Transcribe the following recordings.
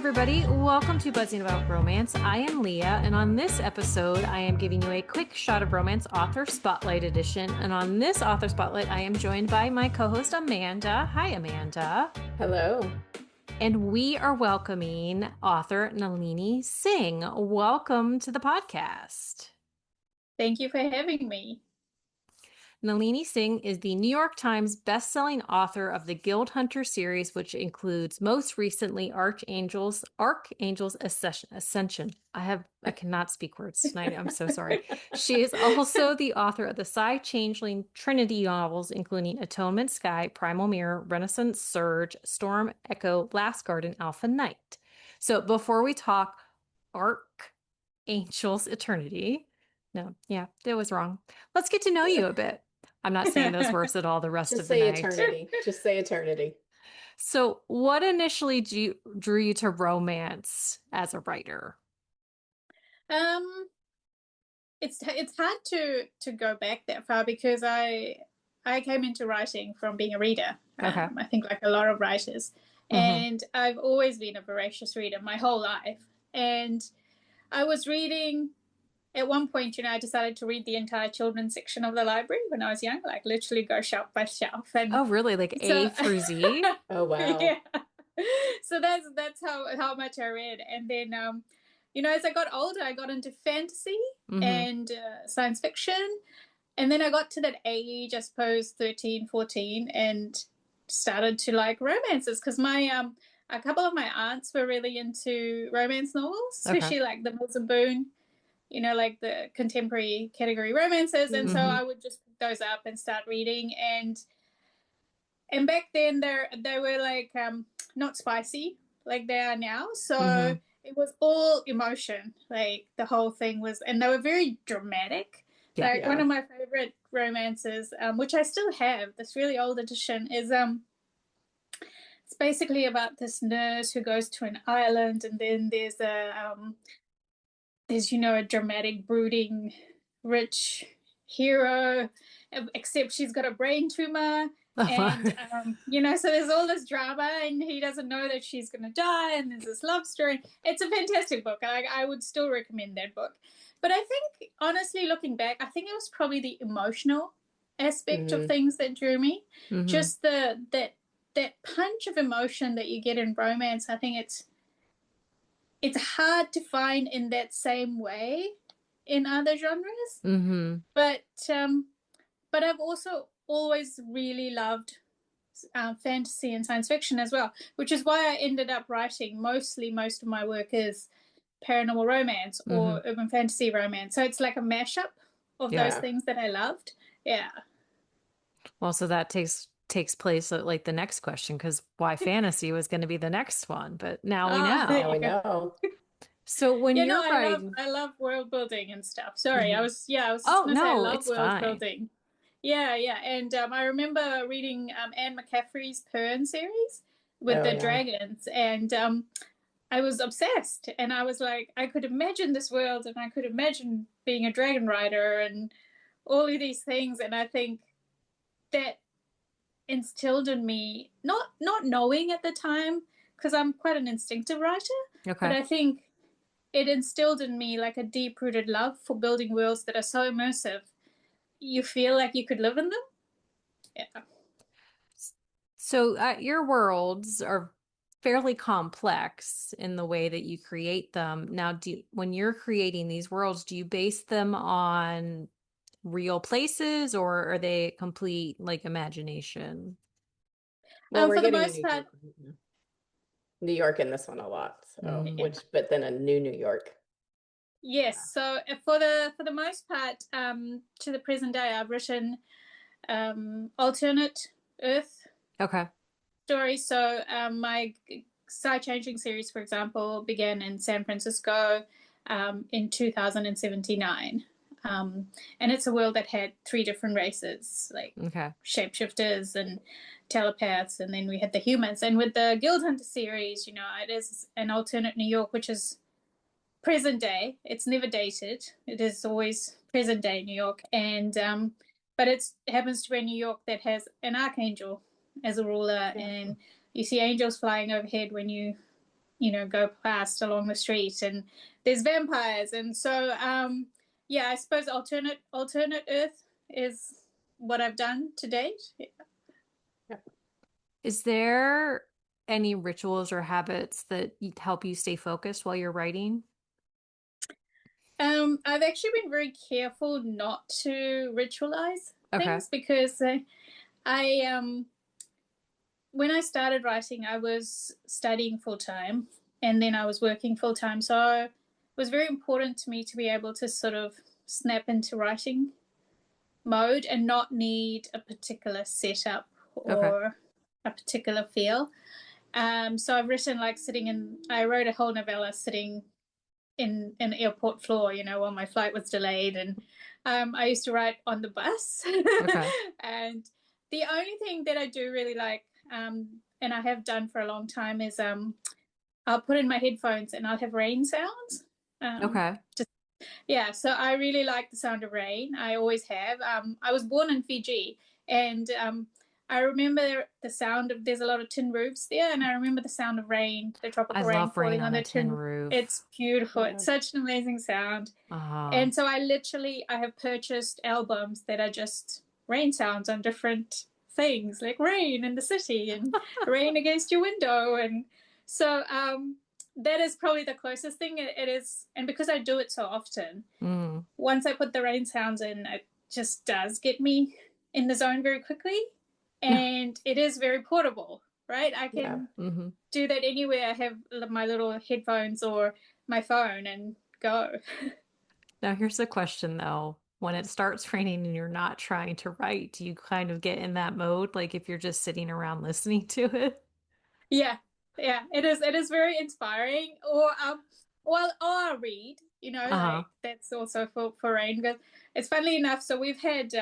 everybody. Welcome to Buzzing About Romance. I am Leah, and on this episode, I am giving you a quick shot of romance author spotlight edition. And on this author spotlight, I am joined by my co-host Amanda. Hi, Amanda. Hello. And we are welcoming author Nalini Singh. Welcome to the podcast. Thank you for having me. Nalini Singh is the New York Times bestselling author of the Guild Hunter series, which includes most recently Archangel's Ascension. I cannot speak words tonight. I'm so sorry. She is also the author of the Psy-Changeling Trinity novels, including Atonement Sky, Primal Mirror, Renaissance Surge, Storm Echo, Last Garden, Alpha Night. So before we talk Archangel's Eternity, no, yeah, that was wrong. Let's get to know you a bit. I'm not saying those words at all the rest of the night. Just say eternity. Just say eternity. So what initially drew you to romance as a writer? It's hard to go back that far because I came into writing from being a reader. Okay. I think like a lot of writers. And I've always been a voracious reader my whole life. And I was reading. At one point, I decided to read the entire children's section of the library when I was young, like literally go shelf by shelf. And oh, really? Like A through Z? Oh, wow. Yeah. So that's how much I read. And then, as I got older, I got into fantasy and science fiction. And then I got to that age, I suppose, 13, 14, and started to like romances because a couple of my aunts were really into romance novels, especially like the Mills and Boone, like the contemporary category romances. And so I would just pick those up and start reading. And back then they were like not spicy like they are now. So it was all emotion. Like the whole thing was, and they were very dramatic. Like one of my favorite romances, which I still have, this really old edition, is it's basically about this nurse who goes to an island, and then there's a dramatic, brooding, rich hero, except she's got a brain tumor. And, so there's all this drama, and he doesn't know that she's going to die, and there's this love story. It's a fantastic book. I would still recommend that book. But I think, honestly, looking back, I think it was probably the emotional aspect of things that drew me. Just that punch of emotion that you get in romance. I think it's hard to find in that same way in other genres. But I've also always really loved fantasy and science fiction as well, which is why I ended up writing most of my work is paranormal romance or urban fantasy romance. So it's like a mashup of those things that I loved. Yeah. Well, so that takes place at like the next question, because why fantasy was going to be the next one, but now we know. Now we know. So when you're writing, I love world building and stuff. Sorry, I was oh no, I love it's world fine. building. Yeah. And I remember reading Anne McCaffrey's Pern series with the dragons, and I was obsessed. And I was like, I could imagine this world, and I could imagine being a dragon rider, and all of these things. And I think that instilled in me, not knowing at the time, because I'm quite an instinctive writer, but I think it instilled in me like a deep-rooted love for building worlds that are so immersive you feel like you could live in them. Yeah. So your worlds are fairly complex in the way that you create them. Now, when you're creating these worlds, do you base them on real places, or are they complete like imagination? Well, we're for the getting most part, New York in this one a lot. So but then a New York. Yes. So for the most part, to the present day, I've written alternate Earth stories. So my Psy-Changing series, for example, began in San Francisco in 2079. And it's a world that had 3 different races, like shapeshifters and telepaths, and then we had the humans. And with the Guild Hunter series, it is an alternate New York, which is present day. It's never dated. It is always present day New York. And but it happens to be a New York that has an archangel as a ruler, and you see angels flying overhead when you go past along the street, and there's vampires. And so yeah, I suppose alternate Earth is what I've done to date. Yeah. Is there any rituals or habits that help you stay focused while you're writing? I've actually been very careful not to ritualize Okay. things, because I when I started writing, I was studying full time, and then I was working full time. So it was very important to me to be able to sort of snap into writing mode and not need a particular setup Okay. or a particular feel. So I've written I wrote a whole novella sitting in an airport floor, while my flight was delayed. And I used to write on the bus. Okay. And the only thing that I do really like, and I have done for a long time, is I'll put in my headphones and I'll have rain sounds. Okay. Yeah, so I really like the sound of rain. I always have. I was born in Fiji, and I remember the sound of, there's a lot of tin roofs there, and I remember the sound of rain, the I tropical rain love rain falling on on a the tin tin. roof. It's beautiful. Yeah. It's such an amazing sound. Uh-huh. And so I have purchased albums that are just rain sounds on different things, like rain in the city and rain against your window. And so that is probably the closest thing it is. And because I do it so often, once I put the rain sounds in, it just does get me in the zone very quickly. And it is very portable, right? I can do that anywhere. I have my little headphones or my phone and go. Now, here's the question though. When it starts raining and you're not trying to write, do you kind of get in that mode? Like if you're just sitting around listening to it? Yeah, it is very inspiring. Or I'll read, like that's also for rain. Because it's funny enough, so we've had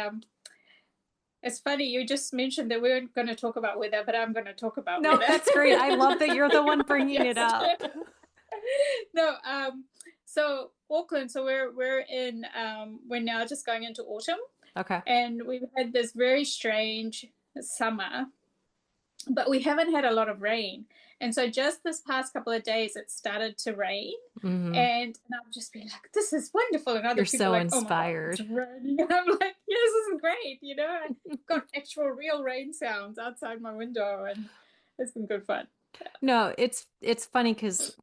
it's funny, you just mentioned that we weren't going to talk about weather, but I'm going to talk about No, weather. that's great. I love that you're the one bringing Yes. it up. No, so Auckland, so we're in we're now just going into autumn. Okay. And we've had this very strange summer, but we haven't had a lot of rain. And so just this past couple of days, it started to rain. And I've just been like, this is wonderful. And other You're people so are like, inspired. oh my God, it's raining. And I'm like, yeah, this is great. I've got actual real rain sounds outside my window, and it's been good fun. No, it's funny because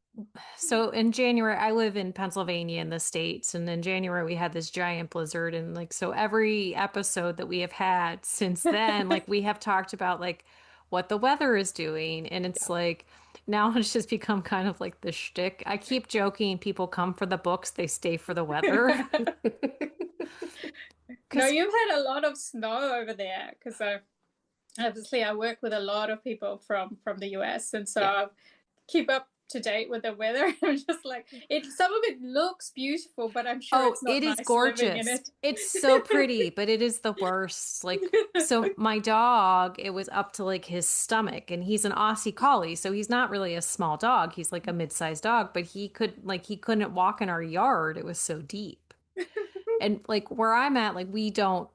so in January, I live in Pennsylvania in the States, and in January we had this giant blizzard, and like so every episode that we have had since then, like we have talked about like what the weather is doing, and it's like now it's just become kind of like the shtick. I keep joking, people come for the books, they stay for the weather. No, you've had a lot of snow over there, because obviously I work with a lot of people from the US, and so I keep up to date with the weather. I'm just like, some of it looks beautiful, but I'm sure it's not it is nice gorgeous. living in it. It's so pretty, but it is the worst. Like, so my dog, it was up to like his stomach, and he's an Aussie Collie, so he's not really a small dog. He's like a mid-sized dog, but he couldn't walk in our yard. It was so deep. And like where I'm at, like we don't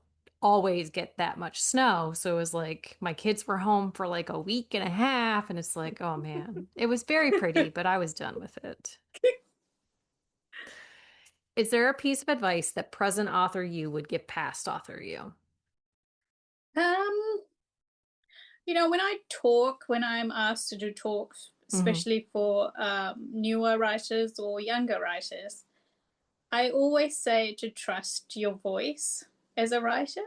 always get that much snow. So it was like my kids were home for like a week and a half, and it's like, oh man, it was very pretty, but I was done with it. Is there a piece of advice that present author you would give past author you? When I'm asked to do talks, especially for newer writers or younger writers, I always say to trust your voice as a writer.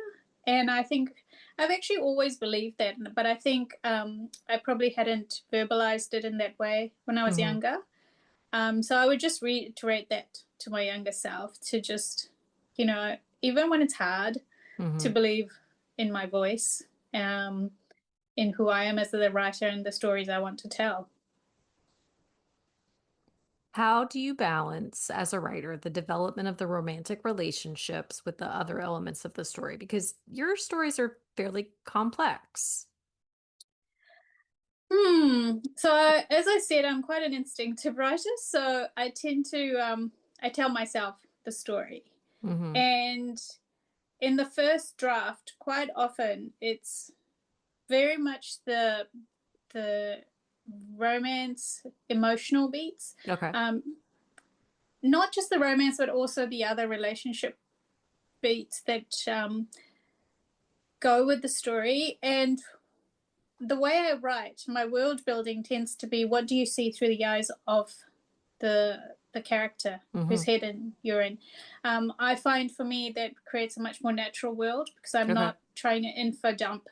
And I think I've actually always believed that, but I think I probably hadn't verbalized it in that way when I was younger. So I would just reiterate that to my younger self, to just, even when it's hard, to believe in my voice, in who I am as the writer and the stories I want to tell. How do you balance, as a writer, the development of the romantic relationships with the other elements of the story? Because your stories are fairly complex. So as I said, I'm quite an instinctive writer, so I tend to I tell myself the story. And in the first draft, quite often it's very much the romance, emotional beats. Okay. Not just the romance, but also the other relationship beats that go with the story. And the way I write, my world building tends to be, what do you see through the eyes of the character whose head you're in? I find for me that creates a much more natural world, because I'm not trying to info dump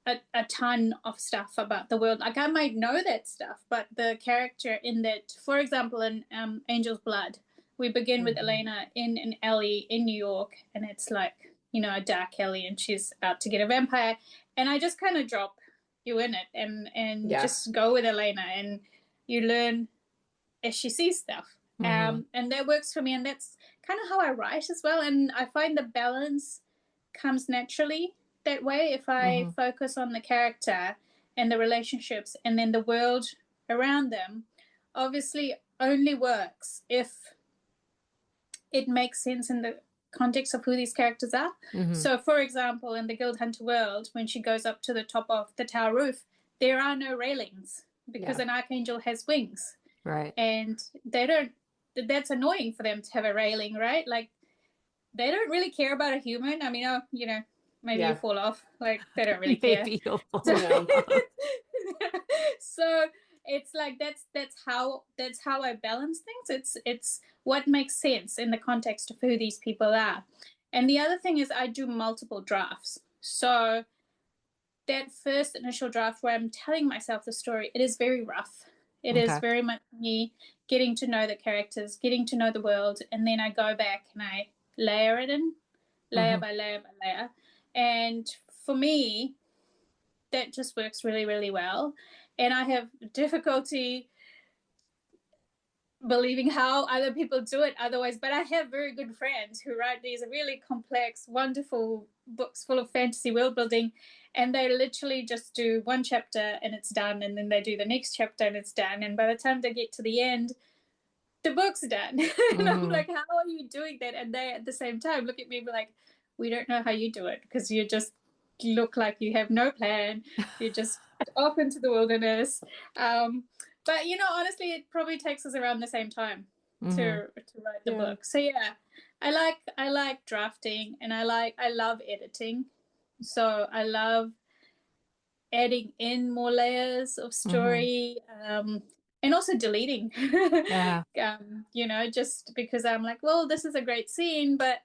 a ton of stuff about the world. Like, I might know that stuff, but the character in that, for example, in Angel's Blood, we begin with Elena in an alley in New York, and it's like, you know, a dark alley, and she's out to get a vampire. And I just kind of drop you in it and just go with Elena, and you learn as she sees stuff. And that works for me, and that's kind of how I write as well. And I find the balance comes naturally that way if I focus on the character and the relationships, and then the world around them obviously only works if it makes sense in the context of who these characters are. So, for example, in the Guild Hunter world, when she goes up to the top of the tower roof, there are no railings because an archangel has wings. Right. And they don't, that's annoying for them to have a railing, right? Like, they don't really care about a human. I mean, you know, maybe you fall off. Like, they don't really care. Maybe you'll fall So, off. so it's like that's how I balance things. It's what makes sense in the context of who these people are. And the other thing is, I do multiple drafts. So that first initial draft where I'm telling myself the story, it is very rough. It is very much me getting to know the characters, getting to know the world, and then I go back and I layer it in, layer by layer by layer. And for me, that just works really, really well. And I have difficulty believing how other people do it otherwise. But I have very good friends who write these really complex, wonderful books full of fantasy world building, and they literally just do one chapter and it's done, and then they do the next chapter and it's done. And by the time they get to the end, the book's done. And I'm like, how are you doing that? And they at the same time look at me and be like, we don't know how you do it, because you just look like you have no plan. You're just off into the wilderness. But, you know, honestly, it probably takes us around the same time to write the book. So yeah, I like drafting, and I love editing. So I love adding in more layers of story, and also deleting. You know, just because I'm like, well, this is a great scene, but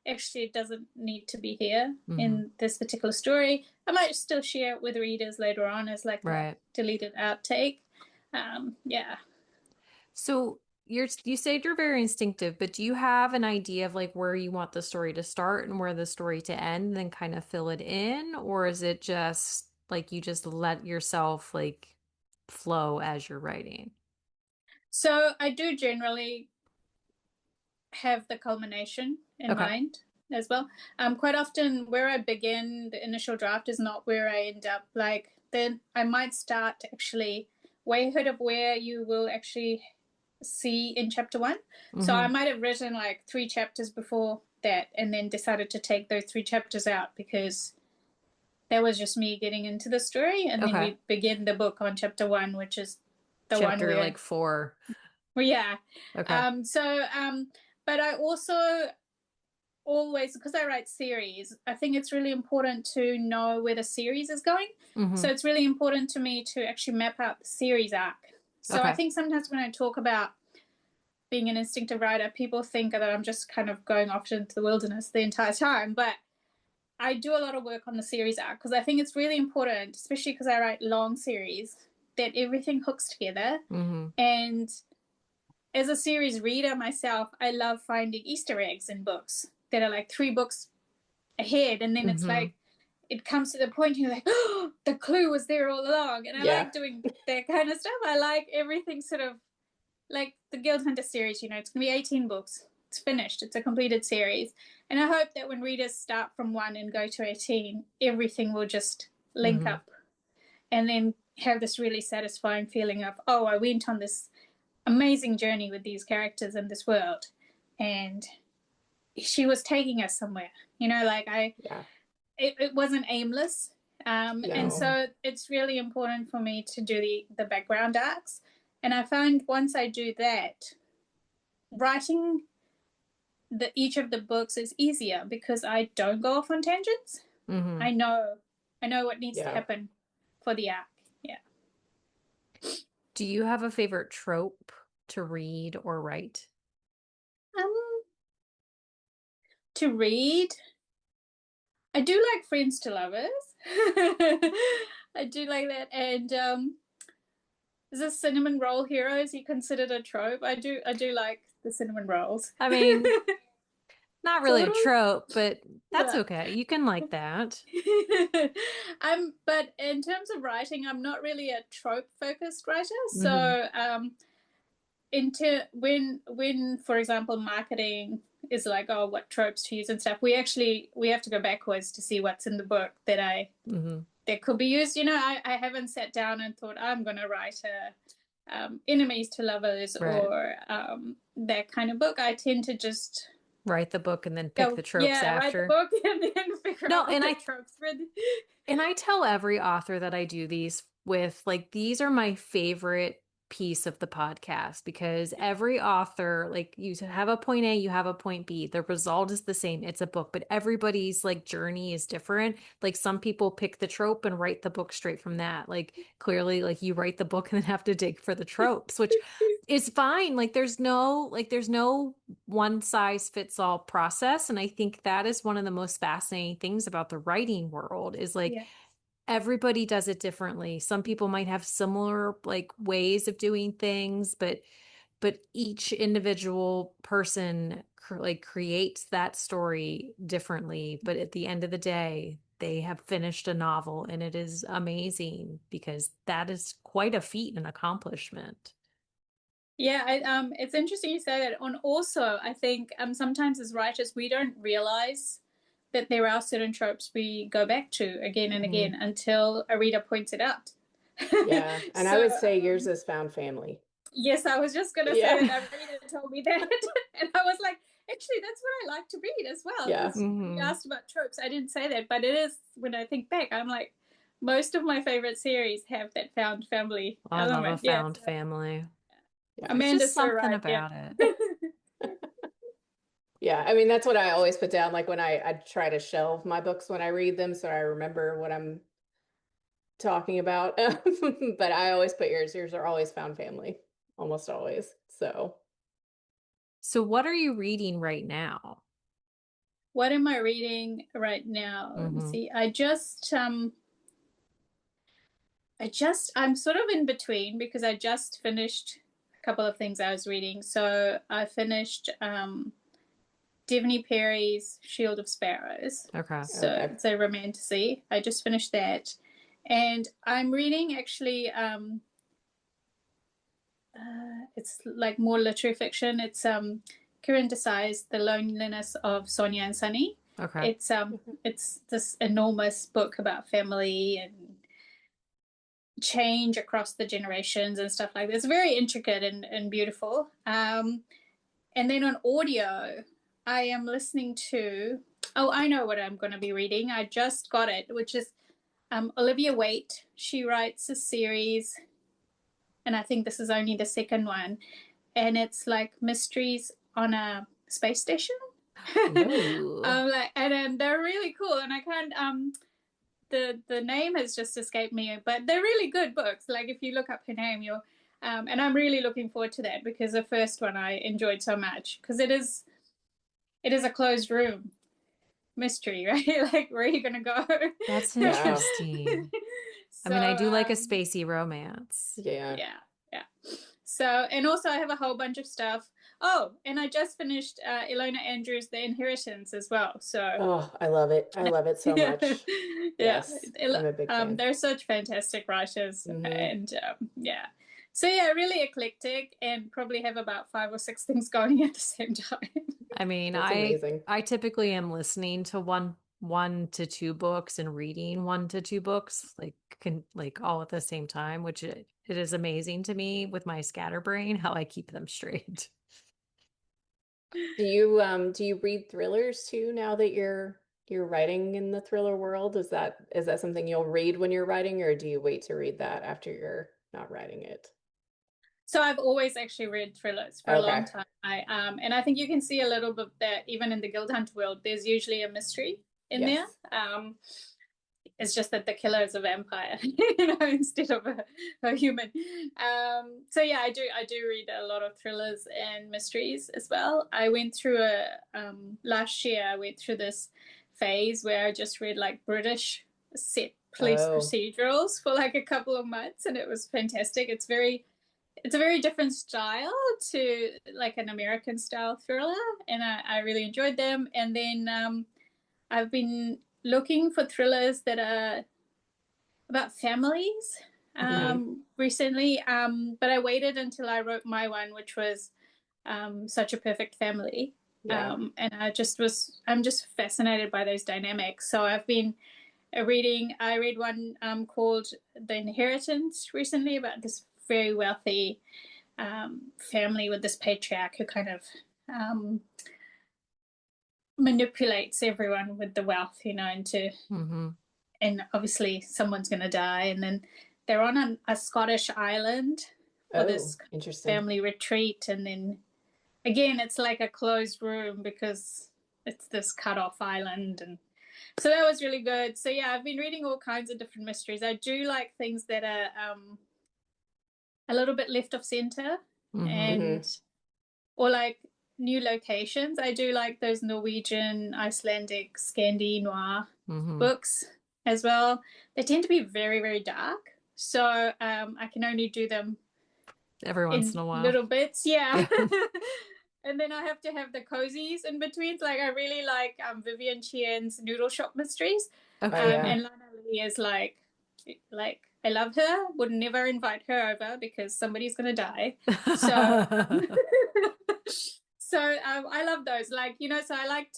actually it doesn't need to be here in this particular story. I might still share it with readers later on as like a deleted outtake. So you said you're very instinctive, but do you have an idea of like where you want the story to start and where the story to end, and then kind of fill it in? Or is it just like you just let yourself like flow as you're writing? So I do generally have the culmination in mind as well. Quite often where I begin the initial draft is not where I end up. Like, then I might start actually way ahead of where you will actually see in chapter 1. So I might have written like 3 chapters before that, and then decided to take those 3 chapters out because that was just me getting into the story. And then we begin the book on chapter 1, which is the chapter one where, like 4. Well, yeah. Okay. But I also always, because I write series, I think it's really important to know where the series is going. So it's really important to me to actually map out the series arc. So I think sometimes when I talk about being an instinctive writer, people think that I'm just kind of going off into the wilderness the entire time. But I do a lot of work on the series arc, because I think it's really important, especially because I write long series, that everything hooks together. And as a series reader myself, I love finding Easter eggs in books that are like 3 books ahead. And then it's like, it comes to the point you're like, oh, the clue was there all along. And I like doing that kind of stuff. I like everything sort of like the Guild Hunter series, you know, it's going to be 18 books. It's finished. It's a completed series. And I hope that when readers start from 1 and go to 18, everything will just link up and then have this really satisfying feeling of, oh, I went on this amazing journey with these characters in this world, and she was taking us somewhere, you know, like it wasn't aimless. And so it's really important for me to do the background arcs. And I find once I do that, writing each of the books is easier because I don't go off on tangents. Mm-hmm. I know what needs to happen for the arc. Yeah. Do you have a favorite trope to read or write? To read, I do like friends to lovers. I do like that. And is this cinnamon roll heroes you considered a trope? I do like the cinnamon rolls. I mean, not really sort a of. trope, but that's okay. You can like that. But in terms of writing, I'm not really a trope focused writer. Mm-hmm. So when for example marketing is like, oh, what tropes to use and stuff, we have to go backwards to see what's in the book that that could be used. I haven't sat down and thought I'm gonna write a enemies to lovers or that kind of book. I tend to just write the book and then pick the tropes after. Write the book and then figure out what the tropes with. And I tell every author that I do these with, like, these are my favorite piece of the podcast because every author, like, you have a point A, you have a point B. The result is the same. It's a book, but everybody's like journey is different. Like some people pick the trope and write the book straight from that. Like clearly, like you write the book and then have to dig for the tropes, which is fine. Like there's no one size fits all process. And I think that is one of the most fascinating things about the writing world is like, everybody does it differently. Some people might have similar like ways of doing things, but each individual person like creates that story differently. But at the end of the day, they have finished a novel and it is amazing because that is quite a feat and accomplishment. Yeah, it's interesting you say that. And also, I think sometimes as writers, we don't realize that there are certain tropes we go back to again and again until a reader points it out. Yeah, and I would say yours is found family. Yes, I was just going to say that. A reader told me that. And I was like, actually, that's what I like to read as well. Yeah. You asked about tropes. I didn't say that, but it is, when I think back, I'm like, most of my favorite series have that found family element. I love a found family. Amanda's just something so right, about it. Yeah, I mean, that's what I always put down, like when I try to shelve my books when I read them, so I remember what I'm talking about. But I always put yours. Yours are always found family, almost always. So what are you reading right now? What am I reading right now? Let me see. I'm sort of in between because I just finished a couple of things I was reading. So I finished Devney Perry's Shield of Sparrows. Okay. So it's a romantasy. I just finished that. And I'm reading actually it's like more literary fiction. It's Kiran Desai's The Loneliness of Sonia and Sunny. Okay. It's this enormous book about family and change across the generations and stuff like that. It's very intricate and beautiful. And then on audio, I am listening to, I know what I'm going to be reading. I just got it, which is Olivia Waite. She writes a series, and I think this is only the second one, and it's like mysteries on a space station. And they're really cool, and I can't the name has just escaped me, but they're really good books. Like if you look up her name, you'll and I'm really looking forward to that because the first one I enjoyed so much because it is a closed room mystery, right? Like where are you gonna go? That's interesting. So, I mean, I do like a spacey romance. Yeah. So, and also I have a whole bunch of stuff. Oh, and I just finished Ilona Andrews' The Inheritance as well. So I love it. I love it so much. Yes, I'm a big fan. They're such fantastic writers, and so really eclectic, and probably have about 5 or 6 things going at the same time. I mean, I typically am listening to one to two books and reading 1 to 2 books like all at the same time, which it is amazing to me with my scatterbrain how I keep them straight. Do you read thrillers too now that you're you're writing in the thriller world? Is that something you'll read when you're writing, or do you wait to read that after you're not writing it? So I've always actually read thrillers for a long Okay. time. And I think you can see a little bit that even in the Guild Hunt world, there's usually a mystery in there. Yes. It's just that the killer is a vampire, instead of a human. So yeah, I do read a lot of thrillers and mysteries as well. I went through last year I went through this phase where I just read like British set police Oh, procedurals for like a couple of months, and it was fantastic. It's a very different style to like an American style thriller, and I really enjoyed them. And then I've been looking for thrillers that are about families recently, but I waited until I wrote my one, which was Such a Perfect Family. yeah. And I'm just fascinated by those dynamics. So I've been I read one called The Inheritance recently, about this very wealthy family with this patriarch who kind of manipulates everyone with the wealth, and obviously someone's going to die. And then they're on a Scottish island for Oh, this interesting. family retreat. And then again, it's like a closed room because it's this cut off island. And so that was really good. So yeah, I've been reading all kinds of different mysteries. I do like things that are a little bit left of center, and or like new locations. I do like those Norwegian, Icelandic, Scandi noir books as well. They tend to be very, very dark. So I can only do them Every once in in a while. little bits. Yeah. Yeah. And then I have to have the cozies in between. Like I really like Vivian Chien's Noodle Shop Mysteries. Oh yeah. And Lana Lee is like I love her. Would never invite her over because somebody's gonna die. So I love those. Like, so I like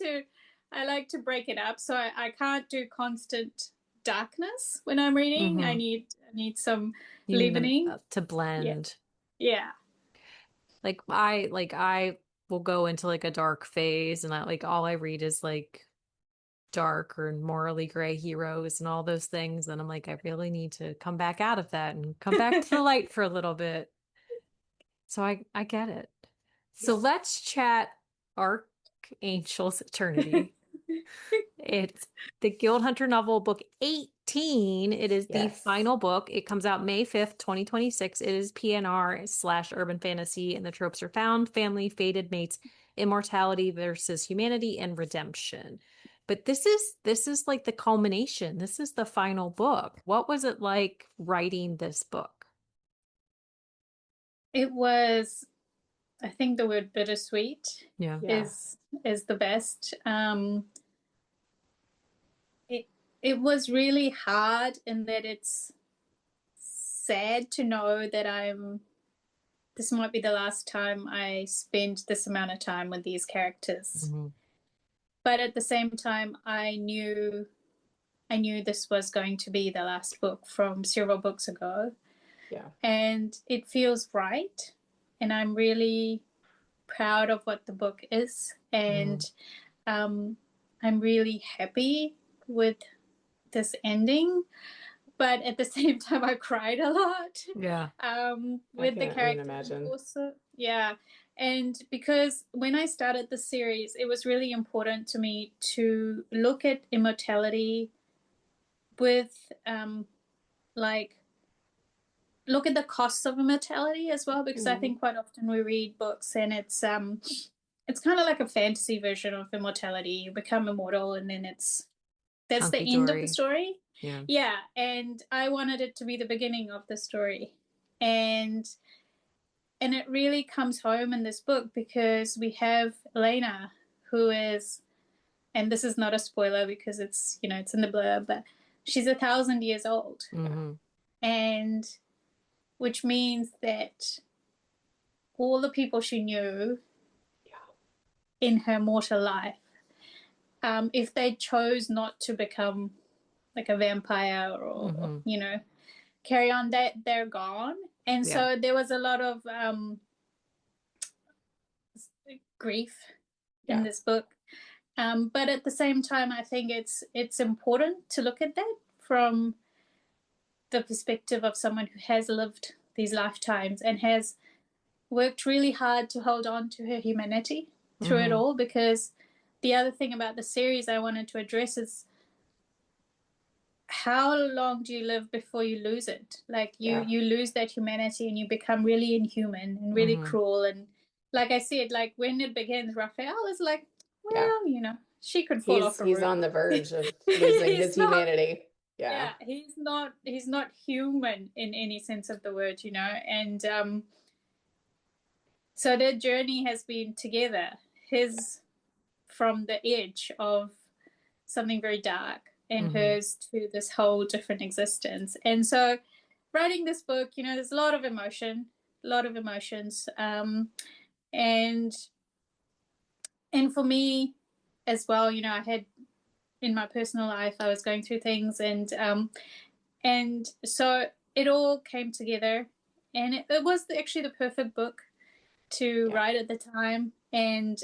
to break it up. So I can't do constant darkness when I'm reading. I need some You need them leavening. to Yeah. blend. Yeah. I will go into like a dark phase, and all I read is like dark or morally gray heroes and all those things. And I'm like, I really need to come back out of that and come back to the light for a little bit. So I get it. So let's chat Archangel's Eternity. It's the Guild Hunter novel, book 18. It is the Yes. final book. It comes out May 5th, 2026. It is PNR/urban fantasy, and the tropes are found, family, fated mates, immortality versus humanity, and redemption. But this is like the culmination. This is the final book. What was it like writing this book? It was, I think the word bittersweet Yeah. Yeah. is the best. It was really hard in that it's sad to know that this might be the last time I spend this amount of time with these characters. But at the same time, I knew this was going to be the last book from several books ago. Yeah. And it feels right. And I'm really proud of what the book is. And I'm really happy with this ending. But at the same time, I cried a lot. Yeah. With the I can characters imagine. also. Yeah. And because when I started the series, it was really important to me to look at immortality with look at the costs of immortality as well, because I think quite often we read books and it's kind of like a fantasy version of immortality. You become immortal and then that's the end of the story. Yeah. And I wanted it to be the beginning of the story. And it really comes home in this book because we have Elena, who is, and this is not a spoiler because it's in the blurb, but she's 1,000 years old. And which means that all the people she knew in her mortal life, if they chose not to become like a vampire or carry on, they're gone. And so there was a lot of grief in this book. But at the same time, I think it's important to look at that from the perspective of someone who has lived these lifetimes and has worked really hard to hold on to her humanity through it all. Because the other thing about the series I wanted to address is, how long do you live before you lose it? Like you lose that humanity and you become really inhuman and really cruel. And like I said, like when it begins, Raphael is like, well, she could fall off a roof. He's on the verge of losing his humanity. Yeah, he's not human in any sense of the word, and so their journey has been together, his from the edge of something very dark and hers to this whole different existence. And so writing this book, there's a lot of emotions, and for me as well, I had, in my personal life, I was going through things, and so it all came together, and it was actually the perfect book to write at the time. And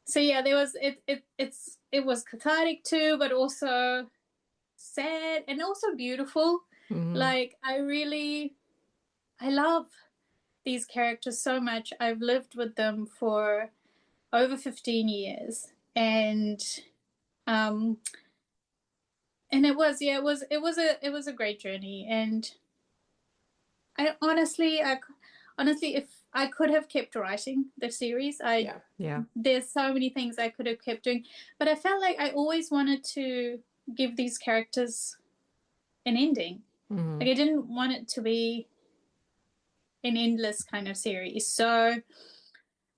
so there was it was cathartic too, but also sad and also beautiful. Like I love these characters so much. I've lived with them for over 15 years, and it was a great journey. And I honestly, if I could have kept writing the series, there's so many things I could have kept doing, but I felt like I always wanted to give these characters an ending. Like I didn't want it to be an endless kind of series. So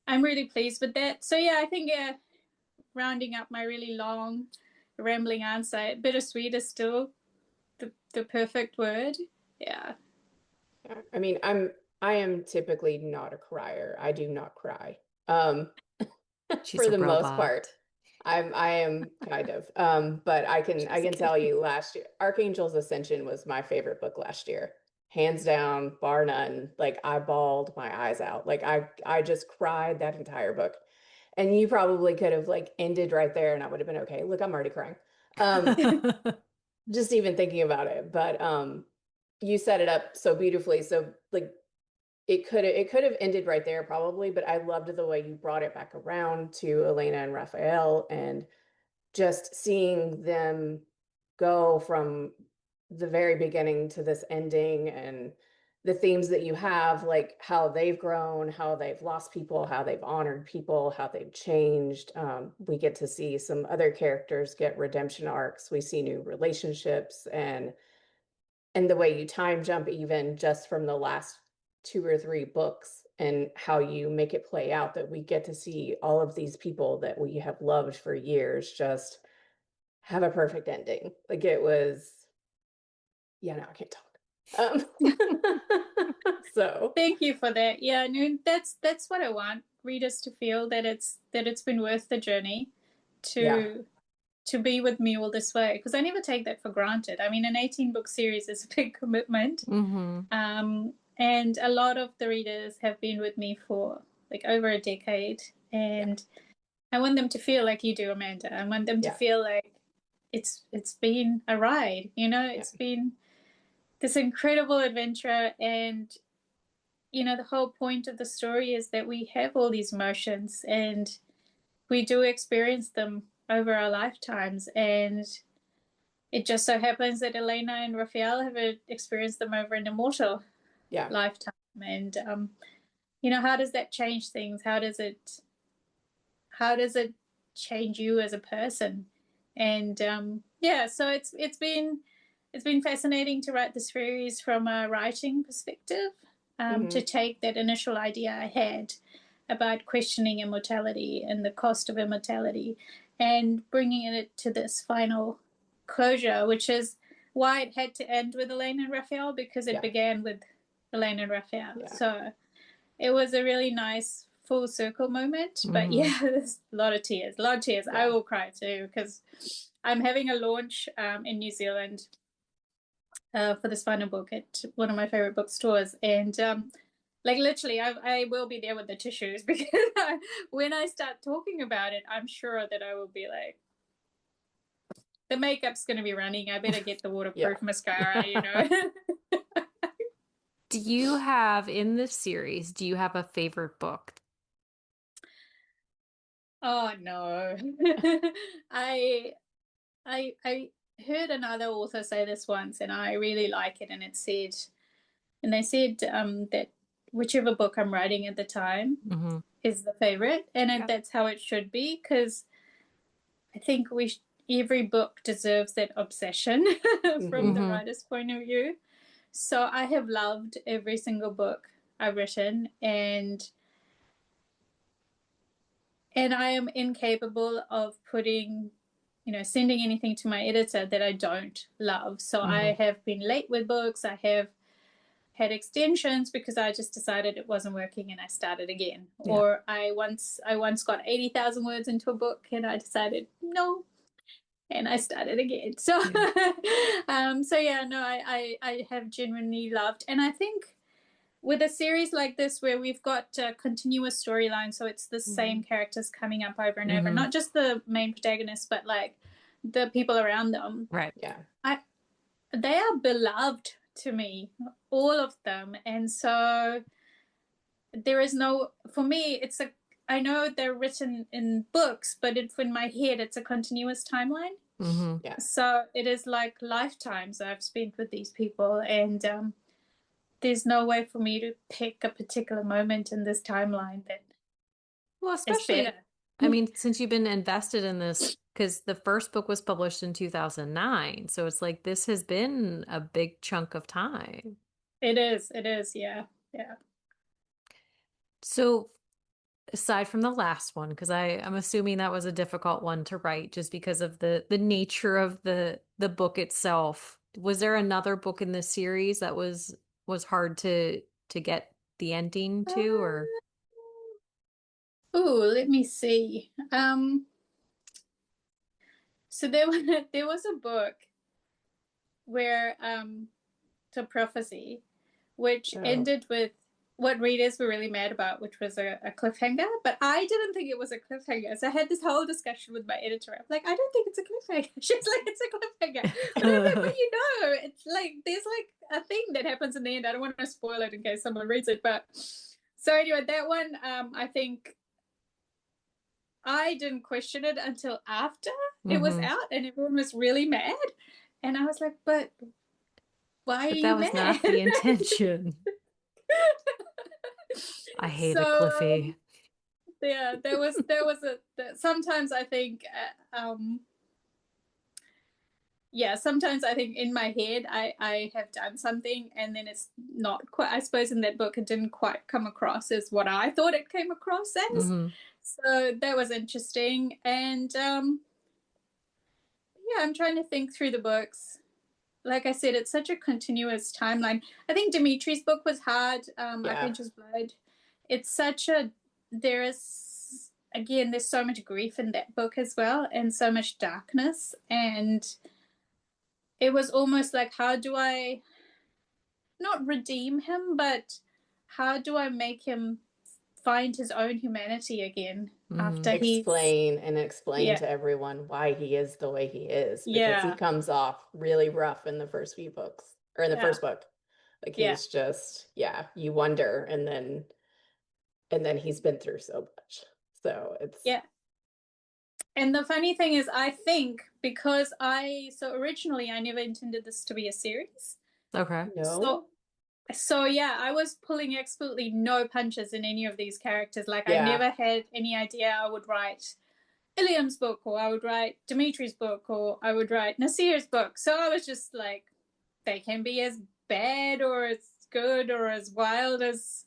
I'm really pleased with that. So I think rounding up my really long, rambling answer, bittersweet is still the perfect word. Yeah. I mean, I am typically not a crier. I do not cry. For the most part. I am kind of. But I can tell you, last year, Archangel's Ascension was my favorite book last year. Hands down, bar none. Like I bawled my eyes out. Like I just cried that entire book. And you probably could have like ended right there and I would have been okay. Look, I'm already crying. Just even thinking about it. But you set it up so beautifully. So like it could have ended right there probably, but I loved the way you brought it back around to Elena and Raphael, and just seeing them go from the very beginning to this ending, and the themes that you have, like how they've grown, how they've lost people, how they've honored people, how they've changed. We get to see some other characters get redemption arcs. We see new relationships, and the way you time jump even just from the last 2 or 3 books, and how you make it play out, that we get to see all of these people that we have loved for years just have a perfect ending. Like it was, no, I can't talk. So thank you for that. Yeah, no, that's what I want readers to feel, that it's been worth the journey to be with me all this way, because I never take that for granted. I mean, an 18-book series is a big commitment. And a lot of the readers have been with me for like over a decade, and I want them to feel like you do, Amanda. I want them to feel like it's been a ride, it's been this incredible adventure. And the whole point of the story is that we have all these emotions and we do experience them over our lifetimes, and it just so happens that Elena and Raphael have experienced them over an immortal lifetime. And how does that change things? How does it change you as a person? And so it's been fascinating to write the series from a writing perspective, to take that initial idea I had about questioning immortality and the cost of immortality, and bringing it to this final closure, which is why it had to end with Elena and Raphael, because it began with Elena and Raphael. So it was a really nice full circle moment. But there's a lot of tears. I will cry too, because I'm having a launch in New Zealand for this final book at one of my favorite bookstores, and Like literally, I will be there with the tissues because when I start talking about it, I'm sure that I will be like, the makeup's going to be running. I better get the Yeah. waterproof mascara, you know. Do you have in this series, do you have a favorite book? Oh no. I I heard another author say this once and I really like it, and they said that whichever book I'm writing at the time Mm-hmm. is the favorite, and Yep. that's how it should be, because I think every book deserves that obsession from the Hmm. Mm-hmm. writer's point of view. So I have loved every single book I've written, and I am incapable of sending anything to my editor that I don't love. So Mm-hmm. I have been late with books. I have had extensions because I just decided it wasn't working and I started again. Yeah. Or I once got 80,000 words into a book and I decided no, and I started again. So Yeah. so yeah, no, I have genuinely loved, and I think with a series like this where we've got a continuous storyline, so it's the same characters coming up over and over, Mm-hmm. not just the main protagonist, but like the people around them. Right. Yeah. They are beloved to me, all of them, and so there is no, for me, I know they're written in books, but in my head, it's a continuous timeline. Mm-hmm. Yeah. So it is like lifetimes I've spent with these people, and there's no way for me to pick a particular moment in this timeline that Well, is especially, better. I mean, since you've been invested in this, because the first book was published in 2009. So it's like this has been a big chunk of time. It is, yeah, yeah. So aside from the last one, because I'm assuming that was a difficult one to write just because of the nature of the book itself. Was there another book in this series that was hard to get the ending to, or? Oh, let me see. So there was a book where to prophecy, which Oh. ended with what readers were really mad about, which was a cliffhanger. But I didn't think it was a cliffhanger. So I had this whole discussion with my editor. I'm like, I don't think it's a cliffhanger. She's like, it's a cliffhanger. But I'm like, but it's like there's like a thing that happens in the end. I don't want to spoil it in case someone reads it. But so anyway, that one, I think I didn't question it until after it was Mm-hmm. out and everyone was really mad. And I was like, but why are But you that was mad? not the intention. I hate a So Cliffy. yeah, there was sometimes I think yeah, sometimes I think in my head I have done something and then it's not quite, I suppose in that book it didn't quite come across as what I thought it came across as. Mm-hmm. So that was interesting. And yeah, I'm trying to think through the books. Like I said, it's such a continuous timeline. I think Dimitri's book was hard, Yeah. Archangel's Blood. It's such a, there is, again, there's so much grief in that book as well, and so much darkness. And it was almost like, how do I not redeem him, but how do I make him find his own humanity again Mm-hmm. after he's, Explain yeah, to everyone why he is the way he is, because he yeah, comes off really rough in the first few books, or in the yeah, first book. Like yeah, he's just, yeah, you wonder, and then he's been through so much. So it's yeah. And the funny thing is, I think because so originally I never intended this to be a series. Okay. So, no. so yeah, I was pulling absolutely no punches in any of these characters. Like I Yeah. never had any idea I would write Ilium's book, or I would write Dimitri's book, or I would write Nasir's book. So I was just like, they can be as bad or as good or as wild as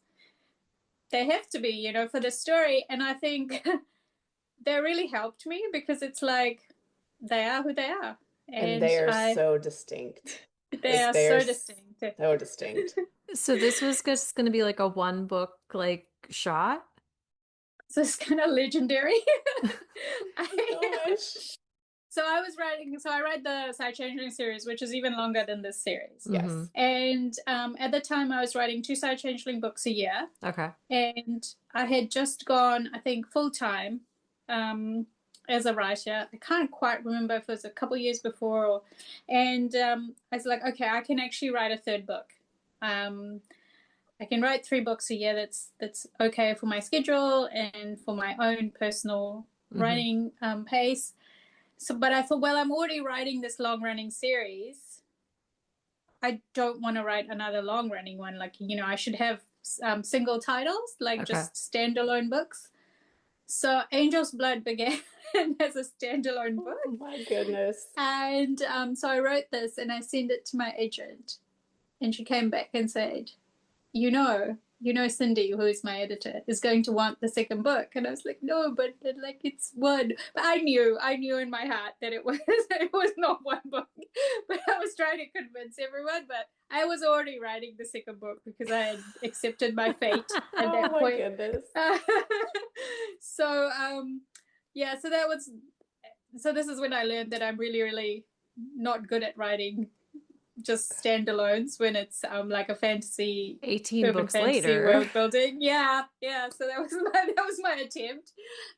they have to be, for the story. And I think they really helped me because it's like they are who they are, And and they are so distinct. they Like are they're so distinct. so distinct. So this was just going to be like a one book like shot? So it's kind of legendary. Oh my I, gosh. So I read the Side Changeling series, which is even longer than this series. Yes. And at the time, I was writing 2 Side Changeling books a year. Okay. And I had just gone, I think, full time as a writer. I can't quite remember if it was a couple years before. And I was like, okay, I can actually write a 3rd book. I can write 3 books a year. That's okay for my schedule and for my own personal writing pace. So, but I thought, well, I'm already writing this long-running series. I don't want to write another long-running one. Like, I should have single titles, like just standalone books. So Angel's Blood began as a standalone book. Oh my goodness. And so I wrote this and I sent it to my agent. And she came back and said, Cindy, who is my editor, is going to want the 2nd book. And I was like, no, but like it's one. But I knew in my heart that it was not one book. But I was trying to convince everyone. But I was already writing the 2nd book because I had accepted my fate at that point. Oh my goodness. So this is when I learned that I'm really, really not good at writing just standalones when it's like a fantasy 18 books later world building. Yeah. So that was my attempt.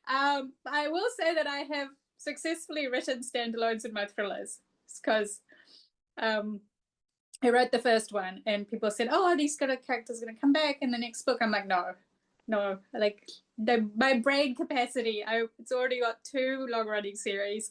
I will say that I have successfully written standalones in my thrillers because I wrote the first one and people said, oh, these characters are going to come back in the next book. I'm like, no, like my brain capacity, it's already got 2 long-running series.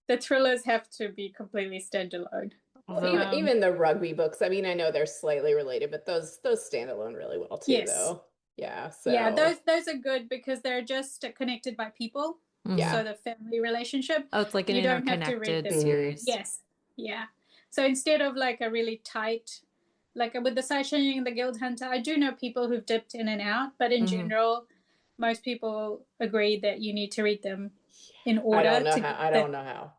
The thrillers have to be completely standalone. Well, even the rugby books, I mean, I know they're slightly related, but those stand alone really well too, yes. though. Yeah. So yeah, those are good because they're just connected by people. Yeah. So the family relationship. Oh, it's like an interconnected series. Yes. Yeah. So instead of like a really tight, like with the Side Changeling and the Guild Hunter, I do know people who've dipped in and out, but in general, most people agree that you need to read them in order. I don't know how.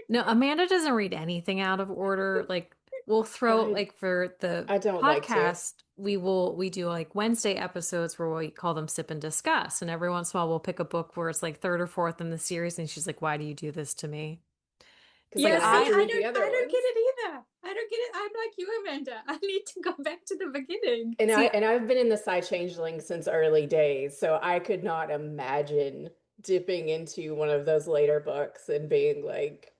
No, Amanda doesn't read anything out of order. Like we'll throw like for the podcast, we do like Wednesday episodes where we call them Sip and Discuss. And every once in a while we'll pick a book where it's like 3rd or 4th in the series and she's like, why do you do this to me? Yeah, I don't get it either. I don't get it. I'm like you, Amanda. I need to go back to the beginning. And I've been in the Side Changeling since early days, so I could not imagine dipping into one of those later books and being like,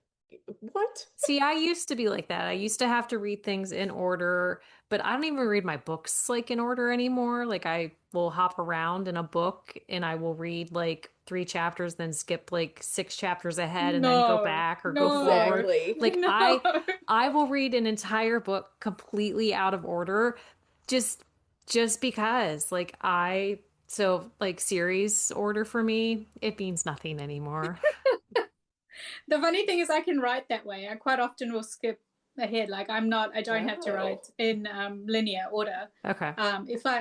what? See, I used to be like that. I used to have to read things in order, but I don't even read my books like in order anymore. Like I will hop around in a book and I will read like 3 chapters, then skip like 6 chapters ahead and then go back or go forward. Like I will read an entire book completely out of order just because so like series order for me, it means nothing anymore. The funny thing is I can write that way. I quite often will skip ahead. Like I don't have to write in linear order. Okay.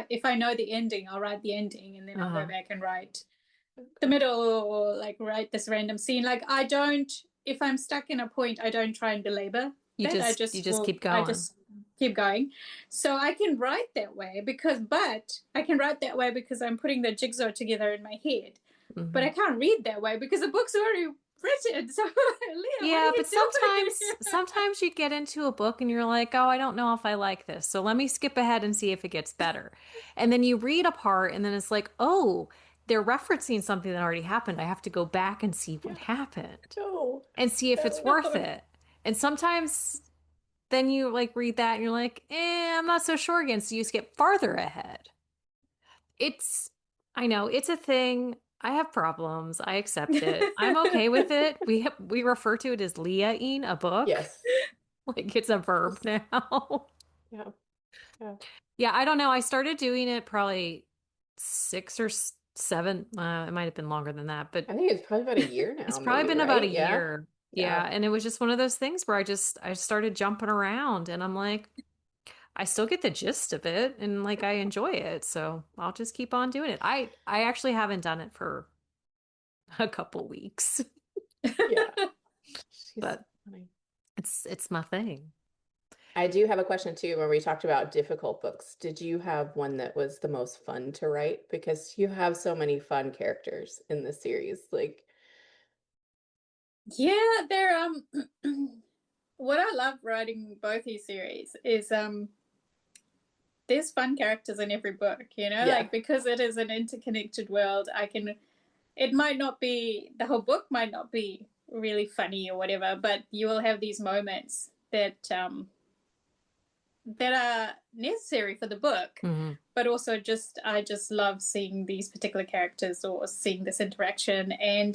If I know the ending, I'll write the ending and then I'll go back and write the middle or like write this random scene. Like if I'm stuck in a point, I don't try and belabor. You just keep going. I just keep going. So I can write that way because I'm putting the jigsaw together in my head. But I can't read that way because the book's already written. So yeah, but sometimes you get into a book and you're like, oh, I don't know if I like this, so let me skip ahead and see if it gets better. And then you read a part and then it's like, oh, they're referencing something that already happened. I have to go back and see what happened and see if it's worth it. And sometimes then you like read that and you're like, I'm not so sure again, so you skip farther ahead. I know it's a thing. I have problems. I accept it. I'm okay with it. We refer to it as Leah-ing a book. Yes. Like it's a verb now. Yeah, I don't know. I started doing it probably 6 or 7. It might have been longer than that, but I think it's probably about a year now. It's probably been about a year. Yeah. And it was just one of those things where I started jumping around and I'm like, I still get the gist of it and like I enjoy it, so I'll just keep on doing it. I actually haven't done it for a couple weeks. Yeah. But funny. It's my thing. I do have a question too when we talked about difficult books. Did you have one that was the most fun to write? Because you have so many fun characters in this series. Like Yeah, they're what I love writing both these series is there's fun characters in every book, you know, Yeah. like because it is an interconnected world, it might not be, the whole book might not be really funny or whatever, but you will have these moments that are necessary for the book. Mm-hmm. But also just I just love seeing these particular characters or seeing this interaction. And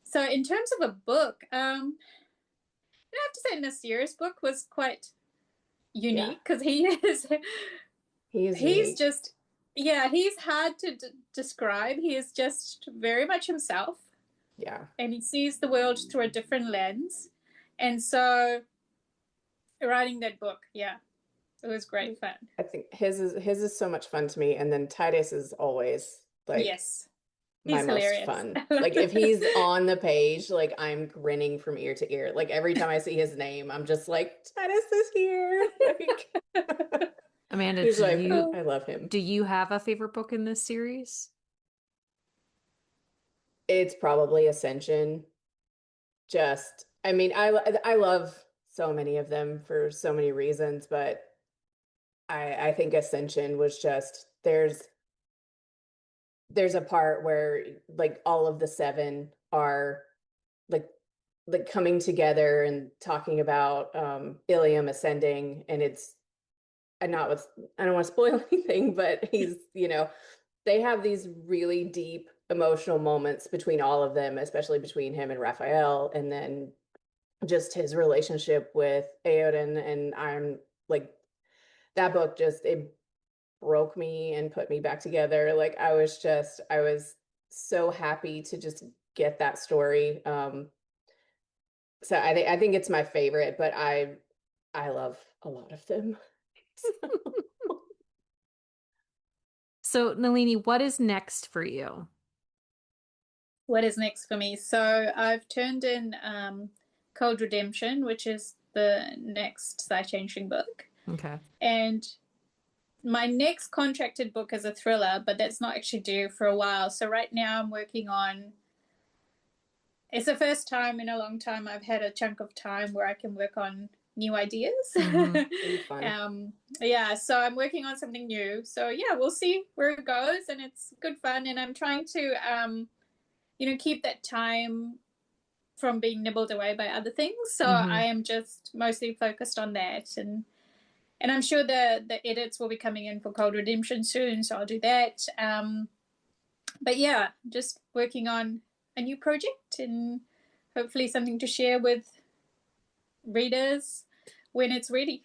so in terms of a book, I have to say Nasir's book was quite Yeah. unique because he is He is he's unique. just, yeah, he's hard to describe. He is just very much himself, Yeah. and he sees the world through a different lens. And so writing that book, yeah, it was great fun. I think his is so much fun to me. And then Titus is always like Yes, my he's most hilarious. fun. Like if he's on the page, like I'm grinning from ear to ear. Like every time I see his name, I'm just like, Titus is here. Like Amanda, he's do like, you I love him. do you have a favorite book in this series? It's probably Ascension. Just, I mean, I love so many of them for so many reasons, but I think Ascension was just there's a part where like all of the seven are like coming together and talking about Ilium ascending, and it's I don't want to spoil anything, but they have these really deep emotional moments between all of them, especially between him and Raphael, and then just his relationship with Aoden. And I'm like, that book just, it broke me and put me back together. Like I was so happy to just get that story. So I think it's my favorite, but I love a lot of them. So, Nalini, what is next for you? What is next for me? So I've turned in Cold Redemption, which is the next sci-changing book. Okay. And my next contracted book is a thriller, but that's not actually due for a while. So right now I'm working on, it's the first time in a long time I've had a chunk of time where I can work on new ideas. Really fun. Yeah, so I'm working on something new. So yeah, we'll see where it goes, and it's good fun. And I'm trying to keep that time from being nibbled away by other things. So I am just mostly focused on that, and I'm sure the edits will be coming in for Cold Redemption soon, so I'll do that. But yeah, just working on a new project and hopefully something to share with readers when it's ready.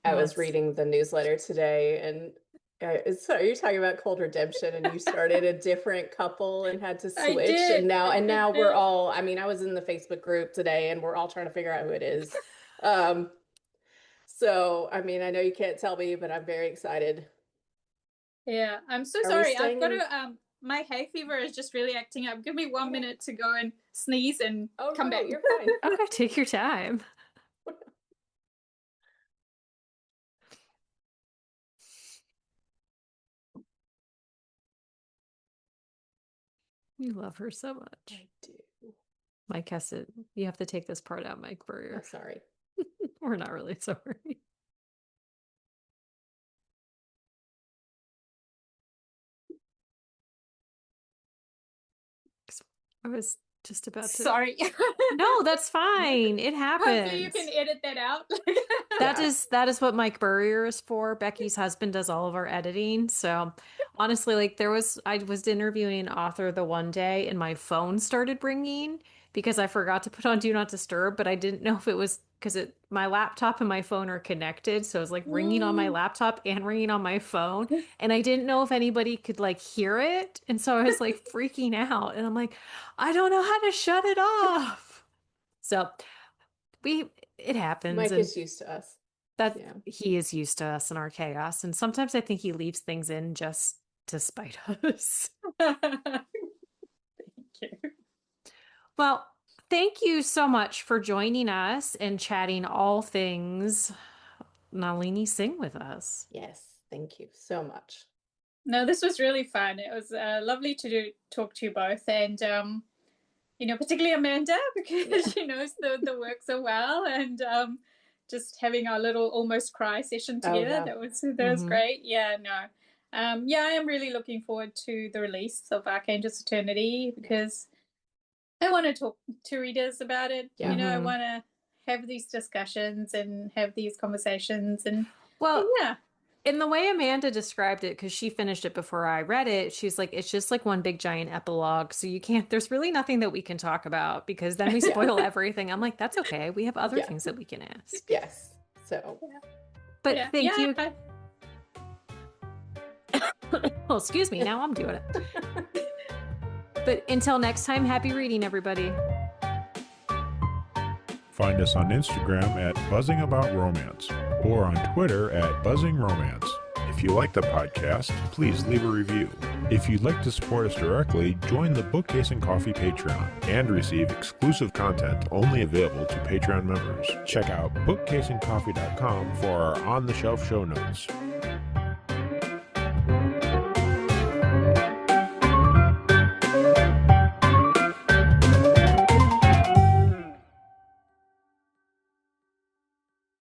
I was reading the newsletter today, and so you're talking about Cold Redemption, and you started a different couple and had to I switch, did. I and did now we're that. all. I mean, I was in the Facebook group today, and we're all trying to figure out who it is. Um, so I mean, I know you can't tell me, but I'm very excited. Yeah, I'm so Are we sorry. I've staying got in? to my hay fever is just really acting up. Give me 1 minute to go and sneeze and Oh come no, back. you're fine. Okay, take your time. You love her so much. I do. Mike has to, you have to take this part out, Mike I'm Burrier. sorry. We're not really sorry. I was just about to. Sorry. No, that's fine. It Hopefully you happens. can edit that out. Yeah. That is what Mike Burrier is for. Becky's husband does all of our editing. So honestly, like I was interviewing an author the one day and my phone started ringing because I forgot to put on Do Not Disturb, but I didn't know if it was because my laptop and my phone are connected. So it was like ringing on my laptop and ringing on my phone. And I didn't know if anybody could like hear it. And so I was like freaking out. And I'm like, I don't know how to shut it off. So we it happens. Mike And is used to us. that Yeah. he is used to us and our chaos. And sometimes I think he leaves things in just to spite us. Thank you. Well, thank you so much for joining us and chatting all things Nalini Singh with us. Yes. Thank you so much. No, this was really fun. It was lovely to talk to you both, and particularly Amanda, because she knows the work so well, and just having our little almost cry session together. That was great. Yeah, no. Yeah, I am really looking forward to the release of Archangel's Eternity, because I want to talk to readers about it. Yeah. I want to have these discussions and have these conversations, and yeah. In the way Amanda described it, because she finished it before I read it, she's like, it's just like one big giant epilogue. So there's really nothing that we can talk about, because then we spoil everything. I'm like, that's okay. We have other things that we can ask. Yes. So, but thank you. Well, excuse me. Now I'm doing it. But until next time, happy reading, everybody. Find us on Instagram at Buzzing About Romance or on Twitter at Buzzing Romance. If you like the podcast, please leave a review. If you'd like to support us directly, join the Bookcase and Coffee Patreon and receive exclusive content only available to Patreon members. Check out bookcaseandcoffee.com for our on-the-shelf show notes.